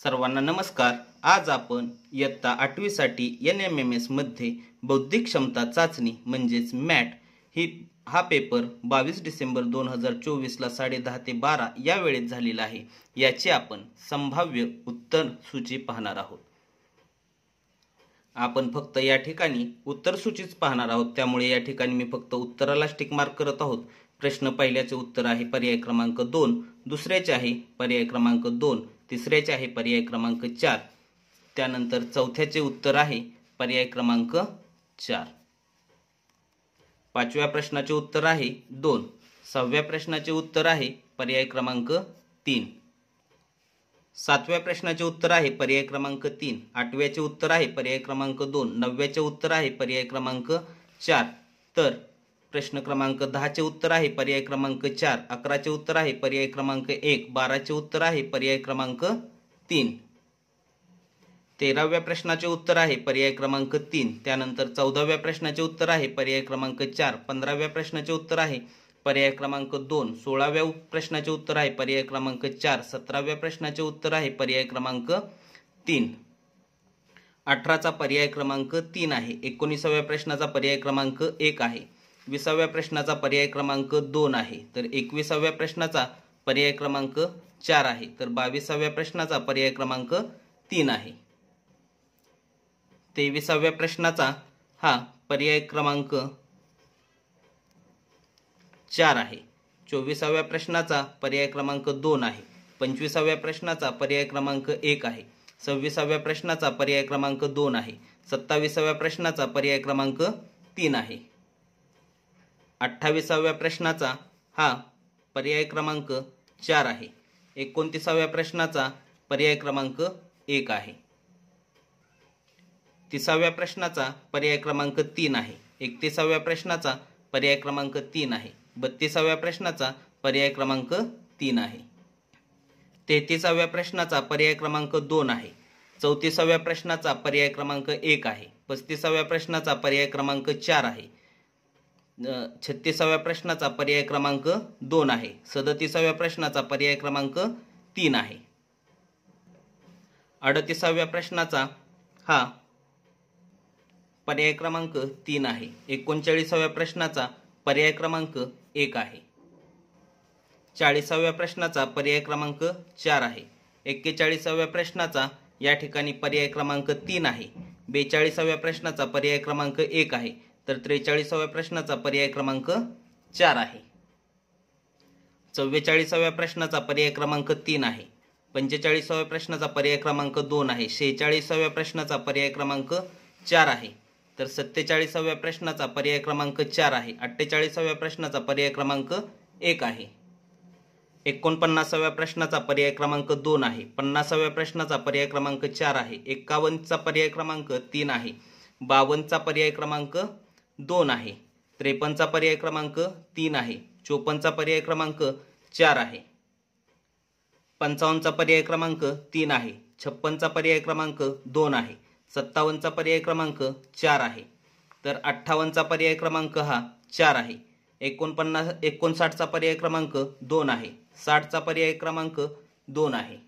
सर्वांना नमस्कार। आज आपण इयत्ता 8वी साठी NMMS मध्ये बौद्धिक क्षमता चाचणी म्हणजेच मॅट हा पेपर 22 डिसेंबर 2024 ला 10:30 ते 12 या वेळेत झालेला आहे। याची आपण संभाव्य उत्तर सूची पाहणार आहोत। आपण फक्त या ठिकाणी उत्तर सूचीच पाहणार आहोत, त्यामुळे या ठिकाणी मी फक्त उत्तरालाच टिक मार्क करत आहोत। प्रश्न पहिल्याचे उत्तर आहे पर्याय क्रमांक 2, दुसऱ्याचे आहे पर्याय क्रमांक 2, तिसऱ्याचे आहे पर्याय क्रमांक 4, त्यानंतर चौथ्याचे उत्तर आहे पर्याय क्रमांक 4, पाचव्या प्रश्नाचे उत्तर आहे 2, सहाव्या प्रश्नाचे उत्तर आहे पर्याय क्रमांक 3, सातव्या प्रश्नाचे उत्तर आहे पर्याय क्रमांक 3, आठव्याचे उत्तर आहे पर्याय क्रमांक 2, नवव्याचे उत्तर आहे पर्याय क्रमांक 4, तर प्रश्न क्रमांक 10 चे उत्तर आहे पर्याय क्रमांक 4, 11 चे उत्तर आहे पर्याय क्रमांक 1, 12 चे उत्तर आहे पर्याय क्रमांक 3, 13व्या प्रश्नाचे उत्तर आहे पर्याय क्रमांक 3, त्यानंतर 14व्या प्रश्नाचे उत्तर आहे पर्याय क्रमांक 4, 15व्या प्रश्नाचे उत्तर आहे पर्याय क्रमांक 2, 16व्या प्रश्नाचे उत्तर आहे पर्याय क्रमांक 4, 17व्या प्रश्नाचे उत्तर आहे पर्याय क्रमांक 3, 18चा पर्याय क्रमांक 3 आहे, 19व्या प्रश्नाचा पर्याय क्रमांक 1 आहे, 20व्या प्रश्नाचा पर्याय क्रमांक 2 आहे, तर 21व्या प्रश्नाचा पर्याय क्रमांक 4 आहे, तर 22व्या प्रश्नाचा पर्याय क्रमांक 3 आहे, 23व्या प्रश्नाचा हा पर्याय क्रमांक 4 आहे, 24व्या प्रश्नाचा पर्याय क्रमांक 2 आहे, 25व्या प्रश्नाचा पर्याय क्रमांक 1 आहे, 26व्या प्रश्नाचा पर्याय क्रमांक 2 आहे, 27व्या प्रश्नाचा पर्याय क्रमांक 3 आहे, 28व्या प्रश्नाचा हा पर्याय क्रमांक 4 आहे, 29व्या प्रश्नाचा पर्याय क्रमांक 1 आहे, 30व्या प्रश्नाचा पर्याय क्रमांक 3 आहे, 31व्या प्रश्नाचा पर्याय क्रमांक 3 आहे, 32व्या प्रश्नाचा पर्याय क्रमांक 3 आहे, 33व्या प्रश्नाचा पर्याय क्रमांक 2 आहे, 34व्या प्रश्नाचा पर्याय क्रमांक 1 आहे, 35व्या प्रश्नाचा पर्याय क्रमांक 4 आहे, 36व्या प्रश्नाचा पर्याय क्रमांक 2 आहे, 37व्या प्रश्नाचा पर्याय क्रमांक 3 आहे, 38व्या प्रश्नाचा हा पर्याय क्रमांक 3 आहे, 39व्या प्रश्नाचा पर्याय क्रमांक 1 आहे, 40व्या प्रश्नाचा पर्याय क्रमांक 4 आहे, 41व्या प्रश्नाचा या ठिकाणी पर्याय क्रमांक 3 आहे, 42व्या प्रश्नाचा पर्याय क्रमांक 1 आहे, तर 43व्या प्रश्नाचा पर्याय क्रमांक 4 आहे, 44व्या प्रश्नाचा पर्याय क्रमांक 3 आहे, 45व्या प्रश्नाचा पर्याय क्रमांक 2 आहे, 46व्या प्रश्नाचा पर्याय क्रमांक 4 आहे, तर 47व्या प्रश्नाचा पर्याय क्रमांक 4 आहे, 48व्या प्रश्नाचा पर्याय क्रमांक 1 आहे, 49व्या प्रश्नाचा पर्याय क्रमांक 2 आहे, 50व्या प्रश्नाचा पर्याय क्रमांक 4 आहे, 51चा पर्याय क्रमांक 3 आहे, 52चा पर्याय क्रमांक 2 आहे, 53चा पर्याय क्रमांक 3 आहे, 54चा पर्याय क्रमांक 4 आहे, 55चा पर्याय क्रमांक 3 आहे, 56चा पर्याय क्रमांक 2 आहे, 57चा पर्याय क्रमांक 4 आहे, तर 58चा पर्याय क्रमांक हा 4 आहे, 59चा पर्याय क्रमांक 2 आहे, 60चा पर्याय क्रमांक 2 आहे,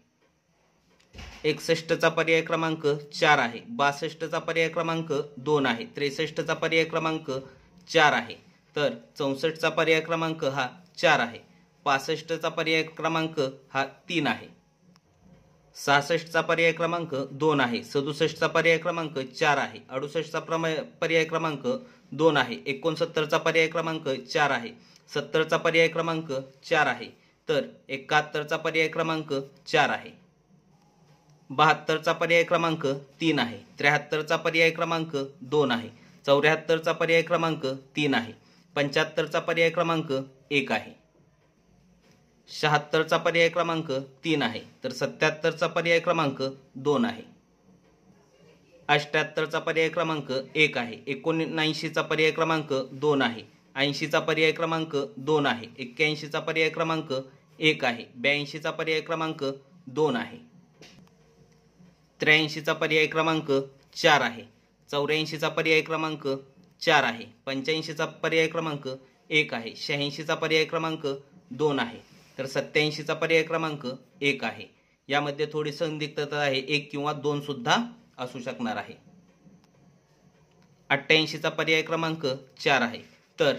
61चा पर्याय क्रमांक 4 आहे, 62चा पर्याय क्रमांक 2 आहे, 63चा पर्याय क्रमांक 4 आहे, तर 64चा पर्याय क्रमांक हा 4 आहे, 65चा पर्याय क्रमांक हा 3 आहे, 66चा पर्याय क्रमांक 2 आहे, 67चा पर्याय क्रमांक 4 आहे, 68चा पर्याय क्रमांक 2 आहे, 69चा पर्याय क्रमांक 4 आहे, 70चा पर्याय क्रमांक 4 आहे, तर 71चा पर्याय क्रमांक 4 आहे, 72चा पर्याय क्रमांक 3 आहे, 73चा पर्याय क्रमांक 2 आहे, 74चा पर्याय क्रमांक 3 आहे, 75चा पर्याय क्रमांक 1 आहे, 76चा पर्याय क्रमांक 3 आहे, तर 77चा पर्याय क्रमांक 2 आहे, 78चा पर्याय क्रमांक 1 आहे, 79चा पर्याय क्रमांक 2 आहे, 80चा पर्याय क्रमांक 2 आहे, 81चा पर्याय क्रमांक 1 आहे, 82चा पर्याय क्रमांक 2 आहे, 83चा पर्याय क्रमांक 4 आहे, 84चा पर्याय क्रमांक 4 आहे, 85चा पर्याय क्रमांक 1 आहे, 86चा पर्याय क्रमांक 2 आहे, तर 87चा पर्याय क्रमांक 1 आहे, यामध्ये थोडी संदिग्धता आहे, 1 किंवा 2 सुद्धा असू शकणार आहे. 88चा पर्याय क्रमांक 4 आहे. तर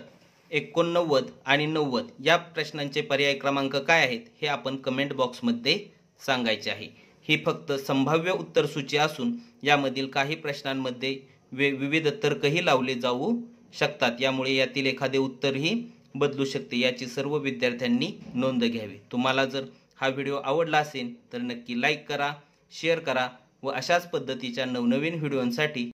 89 आणि 90 या प्रश्नांचे पर्याय क्रमांक काय आहेत हे आपण कमेंट बॉक्समध्ये सांगायचे आहे. ही फक्त संभाव्य उत्तर सूची असून यामधील काही प्रश्नांमध्ये विविध तर्कही लावले जाऊ शकतात. यामुळे यातील एखादे उत्तरही बदलू शकते. याची सर्व विद्यार्थ्यांनी नोंद घ्यावी. तुम्हाला जर हा व्हिडिओ आवडला असेल तर नक्की लाईक करा, शेअर करा व अशाच पद्धतीच्या नवनवीन व्हिडिओंसाठी